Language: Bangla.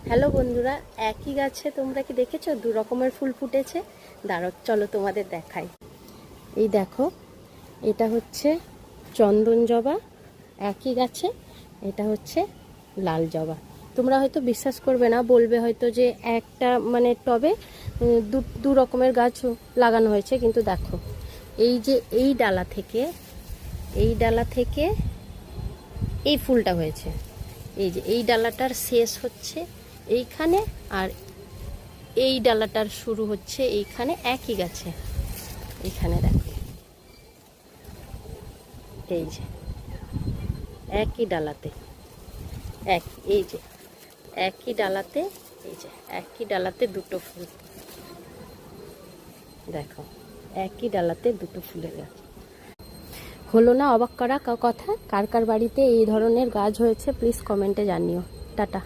হ্যালো বন্ধুরা, একই গাছে তোমরা কি দেখেছো দু রকমের ফুল ফুটেছে? দাঁড়াও, চলো তোমাদের দেখাই। এই দেখো, এটা হচ্ছে চন্দন জবা একই গাছে, এটা হচ্ছে লাল জবা। তোমরা হয়তো বিশ্বাস করবে না, বলবে হয়তো যে একটা মানে টবে দু রকমের গাছ লাগানো হয়েছে, কিন্তু দেখো এই যে এই ডালা থেকে এই ফুলটা হয়েছে। এই যে এই ডালাটার শেষ হচ্ছে এইখানে, আর এই ডালাটার শুরু হচ্ছে এইখানে, একই গাছে। এইখানে দেখো, এই যে একই ডালাতে, এই যে একই ডালাতে, এই যে একই ডালাতে দুটো ফুল। দেখো, একই ডালাতে দুটো ফুলের গাছ। হলো না অবাক করা কথা? কার কার বাড়িতে এই ধরনের গাছ হয়েছে প্লিজ কমেন্টে জানিও। টাটা।